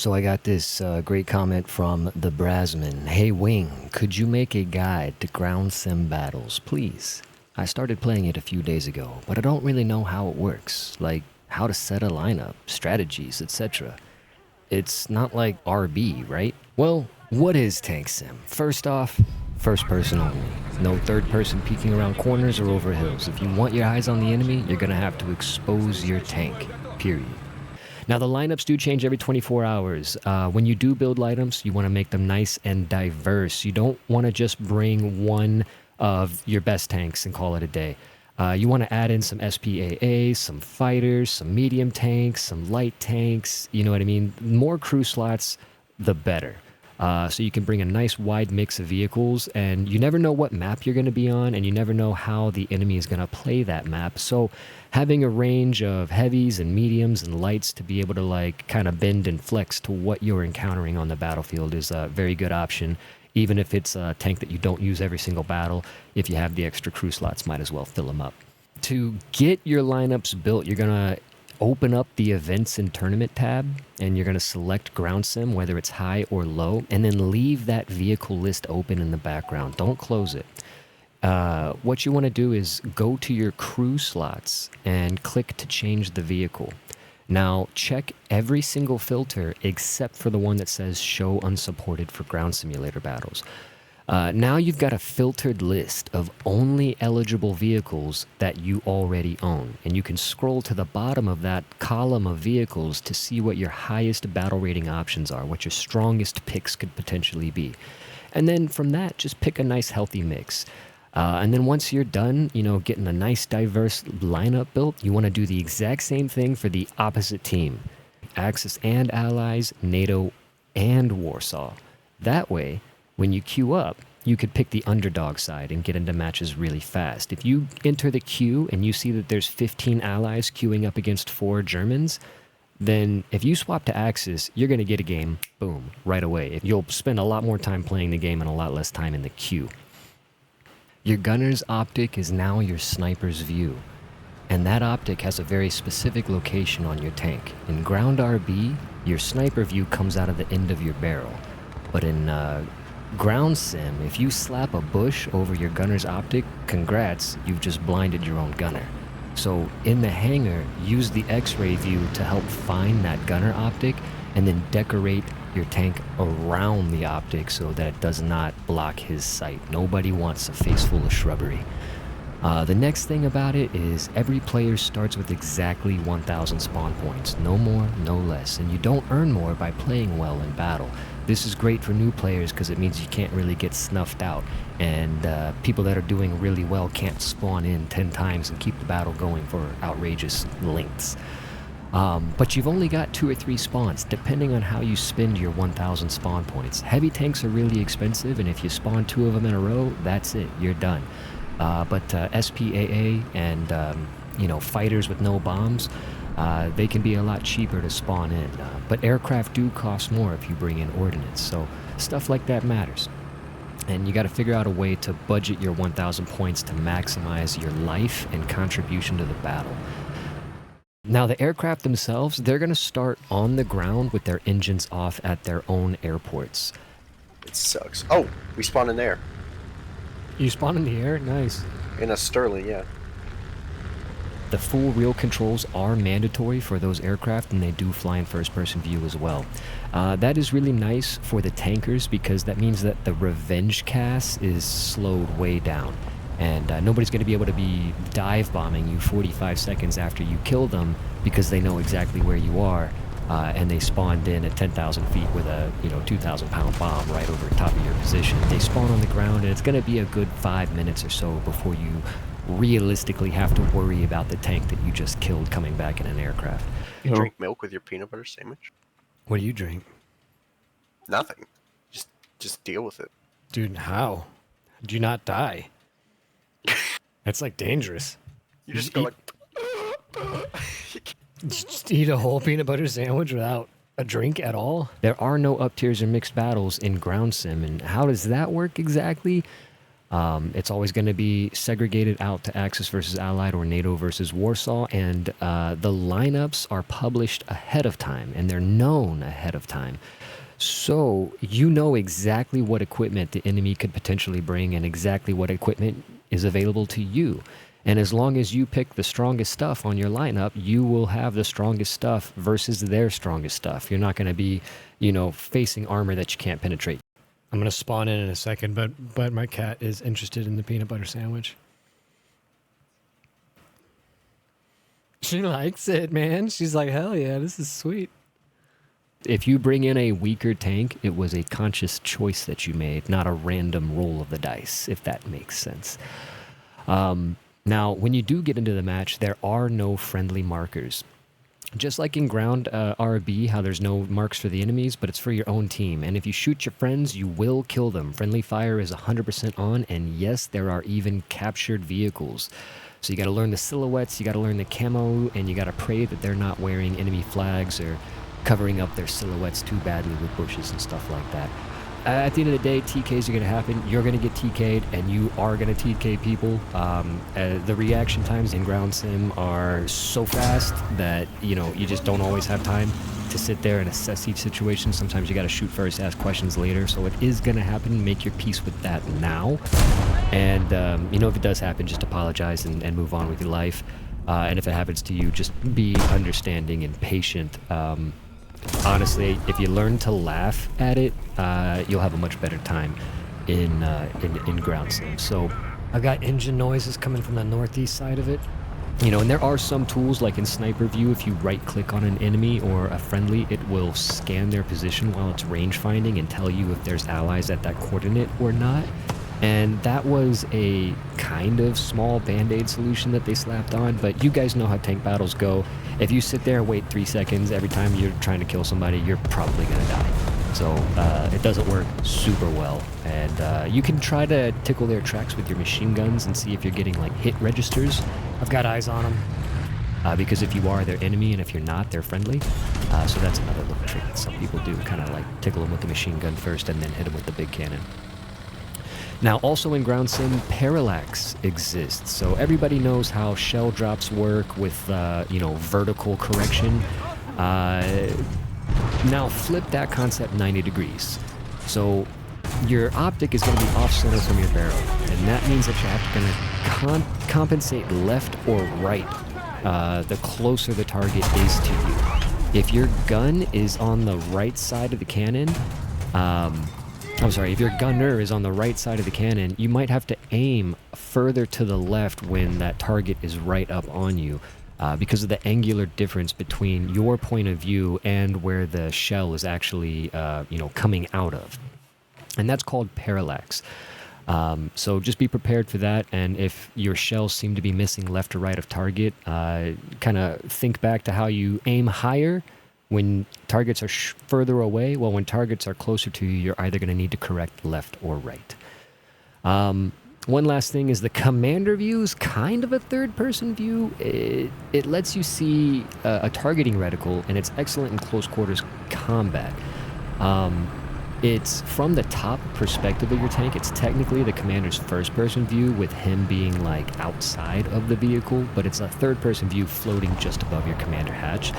So I got this great comment from the Brasman. Hey Wing, could you make a guide to ground sim battles, please? I started playing it a few days ago, but I don't really know how it works, like how to set a lineup, strategies, etc. It's not like RB, right? Well, what is tank sim? First off, first person only. No third person peeking around corners or over hills. If you want your eyes on the enemy, you're gonna have to expose your tank, period. Now, the lineups do change every 24 hours. When you do build lineups, you want to make them nice and diverse. You don't want to just bring one of your best tanks and call it a day. You want to add in some SPAA, some fighters, some medium tanks, some light tanks. You know what I mean? More crew slots, the better. So you can bring a nice wide mix of vehicles, and you never know what map you're going to be on, and you never know how the enemy is going to play that map. So having a range of heavies and mediums and lights to be able to like kind of bend and flex to what you're encountering on the battlefield is a very good option. Even if it's a tank that you don't use every single battle, if you have the extra crew slots, might as well fill them up. To get your lineups built, you're going to open up the events and tournament tab, and you're going to select ground sim, whether it's high or low, and then leave that vehicle list open in the background. Don't close it. What you want to do is go to your crew slots and click to change the vehicle. Now check every single filter except for the one that says show unsupported for ground simulator battles. Now you've got a filtered list of only eligible vehicles that you already own, and you can scroll to the bottom of that column of vehicles to see what your highest battle rating options are, what your strongest picks could potentially be. And then from that, just pick a nice healthy mix. And then once you're done, getting a nice diverse lineup built, you want to do the exact same thing for the opposite team. Axis and allies, NATO, and Warsaw. That way, when you queue up, you could pick the underdog side and get into matches really fast. If you enter the queue and you see that there's 15 allies queuing up against 4 Germans, then if you swap to Axis, you're going to get a game, boom, right away. You'll spend a lot more time playing the game and a lot less time in the queue. Your gunner's optic is now your sniper's view, and that optic has a very specific location on your tank. In ground RB, your sniper view comes out of the end of your barrel, but in ground sim, if you slap a bush over your gunner's optic, congrats, you've just blinded your own gunner. So in the hangar, use the X-ray view to help find that gunner optic, and then decorate your tank around the optic so that it does not block his sight. Nobody wants a face full of shrubbery. The next thing about it is every player starts with exactly 1,000 spawn points. No more, no less. And you don't earn more by playing well in battle. This is great for new players because it means you can't really get snuffed out. And people that are doing really well can't spawn in 10 times and keep the battle going for outrageous lengths. But you've only got 2 or 3 spawns, depending on how you spend your 1,000 spawn points. Heavy tanks are really expensive, and if you spawn 2 of them in a row, that's it, you're done. But SPAA and fighters with no bombs, they can be a lot cheaper to spawn in. But aircraft do cost more if you bring in ordnance, so stuff like that matters. And you got to figure out a way to budget your 1,000 points to maximize your life and contribution to the battle. Now, the aircraft themselves, they're going to start on the ground with their engines off at their own airports. It sucks. Oh, we spawned in there. You spawn in the air? Nice. In a Sterling, yeah. The full reel controls are mandatory for those aircraft, and they do fly in first-person view as well. That is really nice for the tankers because that means that the revenge cast is slowed way down. And nobody's going to be able to be dive bombing you 45 seconds after you kill them because they know exactly where you are, and they spawned in at 10,000 feet with a 2,000-pound bomb right over the top of your position. They spawn on the ground, and it's going to be a good 5 minutes or so before you realistically have to worry about the tank that you just killed coming back in an aircraft. You drink milk with your peanut butter sandwich? What do you drink? Nothing. Just deal with it. Dude, how? Do you not die? That's like dangerous. You just go like... Just eat a whole peanut butter sandwich without a drink at all? There are no uptiers or mixed battles in ground sim, and how does that work exactly? It's always going to be segregated out to Axis versus Allied or NATO versus Warsaw, and the lineups are published ahead of time, and they're known ahead of time. So you know exactly what equipment the enemy could potentially bring and exactly what equipment is available to you. And as long as you pick the strongest stuff on your lineup, you will have the strongest stuff versus their strongest stuff. You're not going to be, facing armor that you can't penetrate. I'm going to spawn in a second, but my cat is interested in the peanut butter sandwich. She likes it, man. She's like, hell yeah, this is sweet. If you bring in a weaker tank, it was a conscious choice that you made, not a random roll of the dice, if that makes sense. Now, when you do get into the match, there are no friendly markers. Just like in ground RB, how there's no marks for the enemies, but it's for your own team. And if you shoot your friends, you will kill them. Friendly fire is 100% on, and yes, there are even captured vehicles. So you got to learn the silhouettes, you got to learn the camo, and you got to pray that they're not wearing enemy flags or covering up their silhouettes too badly with bushes and stuff like that. At the end of the day, TKs are going to happen. You're going to get TK'd, and you are going to TK people. The reaction times in ground sim are so fast that, you just don't always have time to sit there and assess each situation. Sometimes you got to shoot first, ask questions later. So it is going to happen. Make your peace with that now. And, if it does happen, just apologize and move on with your life. And if it happens to you, just be understanding and patient. Honestly, if you learn to laugh at it, you'll have a much better time in ground sim. So I've got engine noises coming from the northeast side of it. and there are some tools like in sniper view, if you right click on an enemy or a friendly, it will scan their position while it's range finding and tell you if there's allies at that coordinate or not. And that was a kind of small band-aid solution that they slapped on, but you guys know how tank battles go. If you sit there and wait 3 seconds every time you're trying to kill somebody, you're probably gonna die. So it doesn't work super well. And you can try to tickle their tracks with your machine guns and see if you're getting like hit registers. I've got eyes on them. Because if you are their enemy and if you're not, they're friendly. So that's another little trick that some people do, kind of like tickle them with the machine gun first and then hit them with the big cannon. Now, also in ground sim, Parallax exists. So everybody knows how shell drops work with, vertical correction. Now flip that concept 90 degrees. So your optic is going to be off-center from your barrel. And that means that you're going to compensate left or right the closer the target is to you. If your gun is on the right side of the cannon, if your gunner is on the right side of the cannon, you might have to aim further to the left when that target is right up on you because of the angular difference between your point of view and where the shell is actually, coming out of. And that's called parallax. So just be prepared for that. And if your shells seem to be missing left or right of target, kind of think back to how you aim higher when targets are further away. Well, when targets are closer to you, you're either going to need to correct left or right. One last thing is the commander view is kind of a third-person view. It lets you see a targeting reticle, and it's excellent in close quarters combat. It's from the top perspective of your tank. It's technically the commander's first-person view with him being like outside of the vehicle, but it's a third-person view floating just above your commander hatch.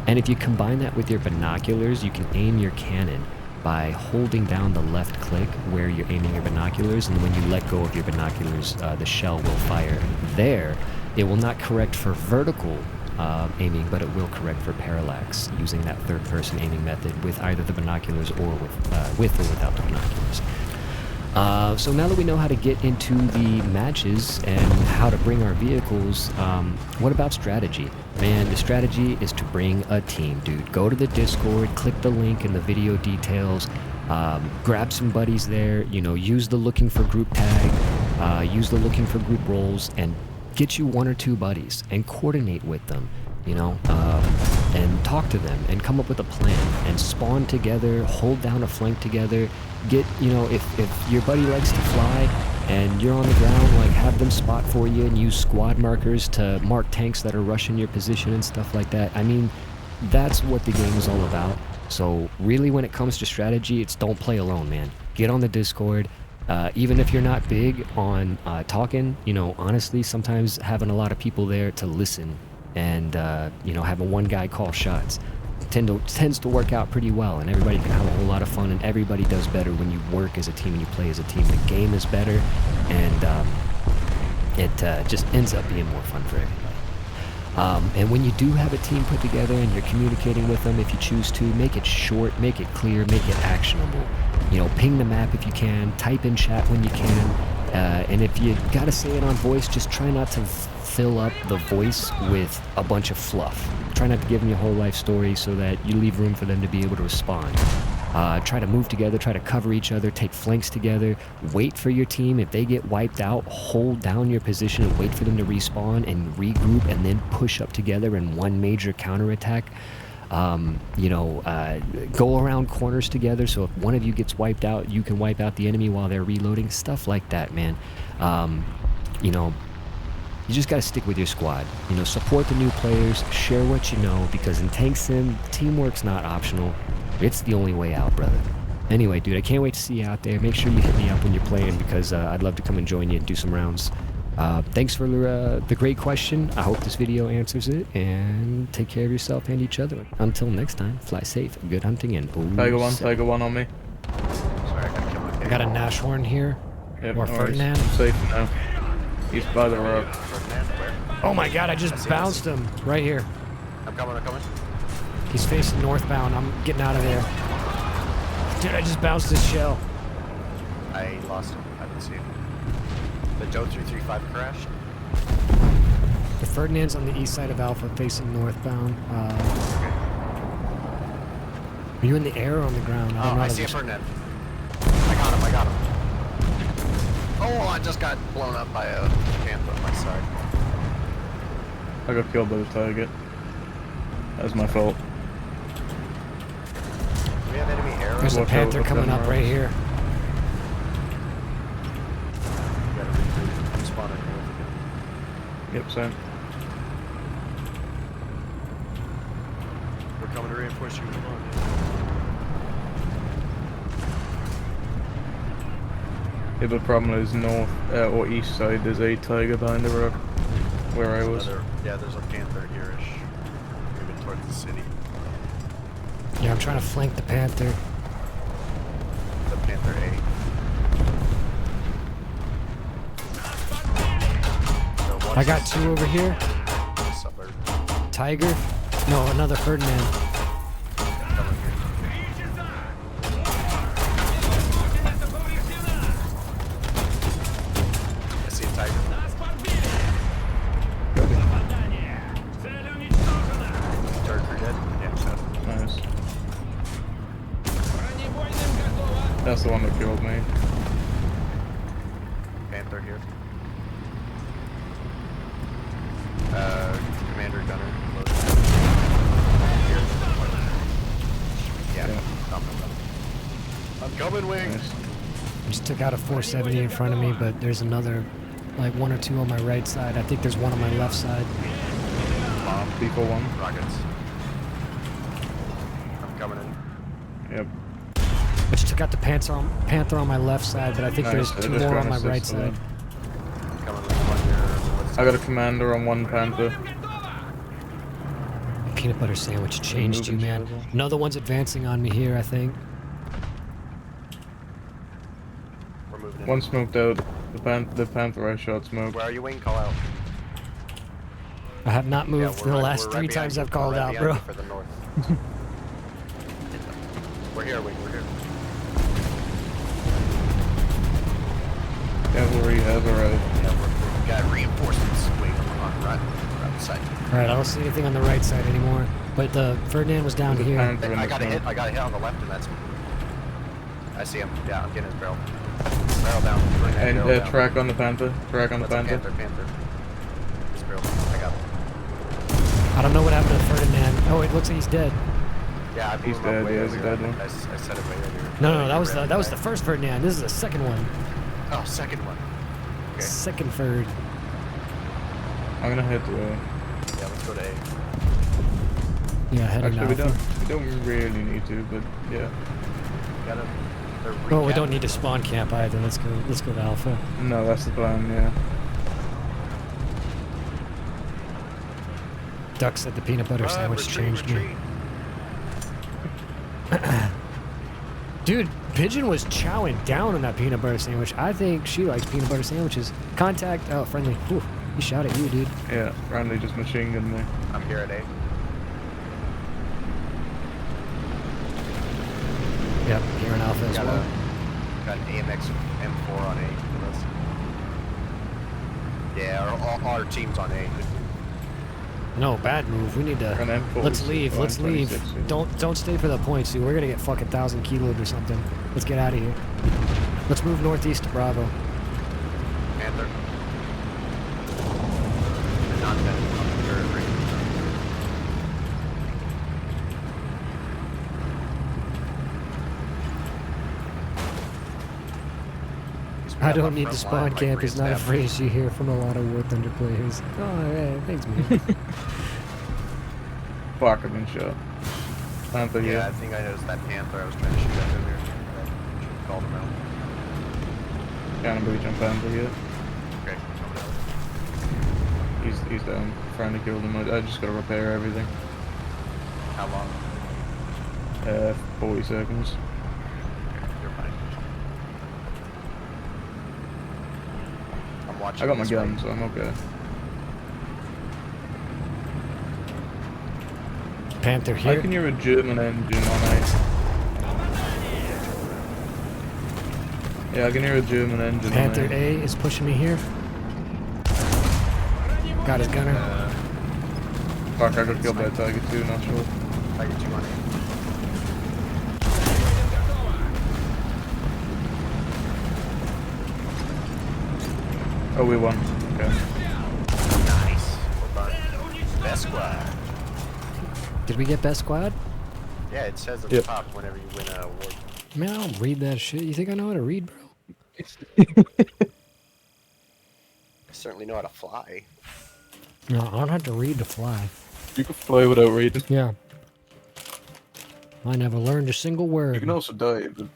And if you combine that with your binoculars, you can aim your cannon by holding down the left click where you're aiming your binoculars, and when you let go of your binoculars, the shell will fire there. It will not correct for vertical aiming, but it will correct for parallax using that third-person aiming method with either the binoculars or with or without the binoculars. So now that we know how to get into the matches and how to bring our vehicles, what about strategy? Man, the strategy is to bring a team, dude. Go to the Discord, click the link in the video details, grab some buddies there, use the looking for group tag, use the looking for group roles, and get you 1 or 2 buddies and coordinate with them, and talk to them and come up with a plan and spawn together, hold down a flank together. Get, if your buddy likes to fly and you're on the ground, like have them spot for you and use squad markers to mark tanks that are rushing your position and stuff like that. I mean, that's what the game is all about. So really when it comes to strategy, it's don't play alone, man. Get on the Discord, Even if you're not big on talking, you know, honestly, sometimes having a lot of people there to listen and, you know, having one guy call shots tends to work out pretty well, and everybody can have a whole lot of fun, and everybody does better when you work as a team and you play as a team. The game is better, and it just ends up being more fun for everybody. And when you do have a team put together and you're communicating with them, if you choose to, make it short, make it clear, make it actionable. You know, ping the map if you can, type in chat when you can, and if you gotta say it on voice, just try not to fill up the voice with a bunch of fluff. Try not to give them your whole life story so that you leave room for them to be able to respond. Try to move together, try to cover each other, take flanks together, wait for your team. If they get wiped out, hold down your position and wait for them to respawn and regroup, and then push up together in one major counterattack. You know, go around corners together, so if one of you gets wiped out, you can wipe out the enemy while they're reloading. Stuff like that, man. You know, you just gotta stick with your squad. You know, support the new players, share what you know, because in Tank Sim, teamwork's not optional. It's the only way out, brother. Anyway, dude, I can't wait to see you out there. Make sure you hit me up when you're playing, because I'd love to come and join you and do some rounds. Thanks for the great question. I hope this video answers it, and take care of yourself and each other. Until next time, fly safe, good hunting, and Tiger one on me. Sorry, I gotta kill my I got a Nashorn here. Yep, Or no worries. Ferdinand. I'm safe now. He's by the rock. Ferdinand, where? Oh my god, I just I see, bounced him. Right here. I'm coming. He's facing northbound. I'm getting out of there. Dude, I just bounced his shell. I lost him. I didn't see him. The Joe 335 crashed. The Ferdinand's on the east side of Alpha, facing northbound. Are you in the air or on the ground? Oh, I see a Ferdinand. I got him. Oh, I just got blown up by a panther on my side. I got killed by the target. That was my fault. Do we have enemy arrows? There's a Watch out Panther with coming them up right arrows. here. We gotta retreat. I'm spawning north again. Yep, same. We're coming to reinforce you. Come on. Yeah, but the problem is north or east side. There's a tiger behind the rock where I was. Yeah, there's a panther here-ish. Moving towards the city. Yeah, I'm trying to flank the Panther. The Panther A. So I got two over here. the suburb. Tiger. No, another Ferdinand. Coming here. I see a tiger. Turret for dead? Yeah, so. Nice. That's the one that killed me. Panther here. Commander gunner. Loaded. Here. Yeah. Yeah. I'm coming, wing. Nice. I just took out a 470 in front of me, but there's another, like one or two on my right side. I think there's one on my left side. Bomb. People one. Rockets. I'm coming in. Yep. I just took out the Panther on my left side, but I think Nice. there's I two just more got on my an right assist side. on Coming with one here. I got a commander on one panther. Peanut butter sandwich changed you, Moving man. swivel. Another one's advancing on me here, I think. We're moving in. One smoked out. The panther I shot smoked. Where are you, wing? Call out. I have not moved Yeah, the we're last right three behind times you. I've called We're out, right bro. behind you for the north. We're here, wing. We're here. Cavalry has arrived. Yeah, we got reinforcements. Wait, on right side. Alright, I don't see anything on the right side anymore. But the Ferdinand was down There's a here. panther in I the got a hit. smoke. I got a hit on the left, and that's. I see him. Yeah, I'm getting his barrel. Barrel down. Bring that And barrel down. track on the panther. Track on the That's a panther. Panther. His barrel. I got him. I don't know what happened to Ferdinand. Oh, it looks like he's dead. Yeah, I blew He's him up dead, way yeah, he's a earlier. dead one. I said it way earlier. No, You ran that was back. the first Ferdinand. This is the second one. Oh, second one. Okay. Second Ferd. I'm gonna head to A. Yeah, let's go to A. Yeah, heading Actually, out. we don't really need to, but yeah. Got him. Oh, we don't need to spawn camp either. Let's go to Alpha. No, that's the plan, yeah. Duck said the peanut butter sandwich changed me. Dude, Pigeon was chowing down on that peanut butter sandwich. I think she likes peanut butter sandwiches. Contact, oh, friendly. Whew, he shot at you, dude. Yeah, Randy just machine gunned me. I'm here at 8. Yep, here in Alpha as well. Got an AMX M4 on 8 with us. Yeah, our team's on 8. No, bad move. We need to. An M4 Let's leave. fine, Let's leave. 26, yeah. Don't stay for the points, dude. We're gonna get fucking 1,000 kiloed or something. Let's get out of here. Let's move northeast to Bravo. Panther. They're not that I don't need to spawn camp is not a phrase you hear from a lot of Warthunder players. Oh, yeah, thanks, man. Fuck, I've been shot. Panther, Yeah, I yeah. think I noticed that Panther I was trying to shoot at earlier. I should have called him out. Can't breach on Panther yet. Okay, coming out. He's down. Trying to kill him. I just gotta repair everything. How long? 40 seconds. You're fine. I'm watching. I got my this gun, way. so I'm okay. Panther I here. can hear a German engine on 8. Yeah, I can hear a German engine Panther on 8. A is pushing me here. Got his gunner. Fuck, I got killed by a Tiger 2, not sure. Tiger 2 on 8. Oh, we won. Okay. Nice. Well done. Best squad. Did we get best squad? Yeah, it says at Yep. the top whenever you win an award. Man, I don't read that shit. You think I know how to read, bro? I certainly know how to fly. No, I don't have to read to fly. You can fly without reading. Yeah. I never learned a single word. You can also die, but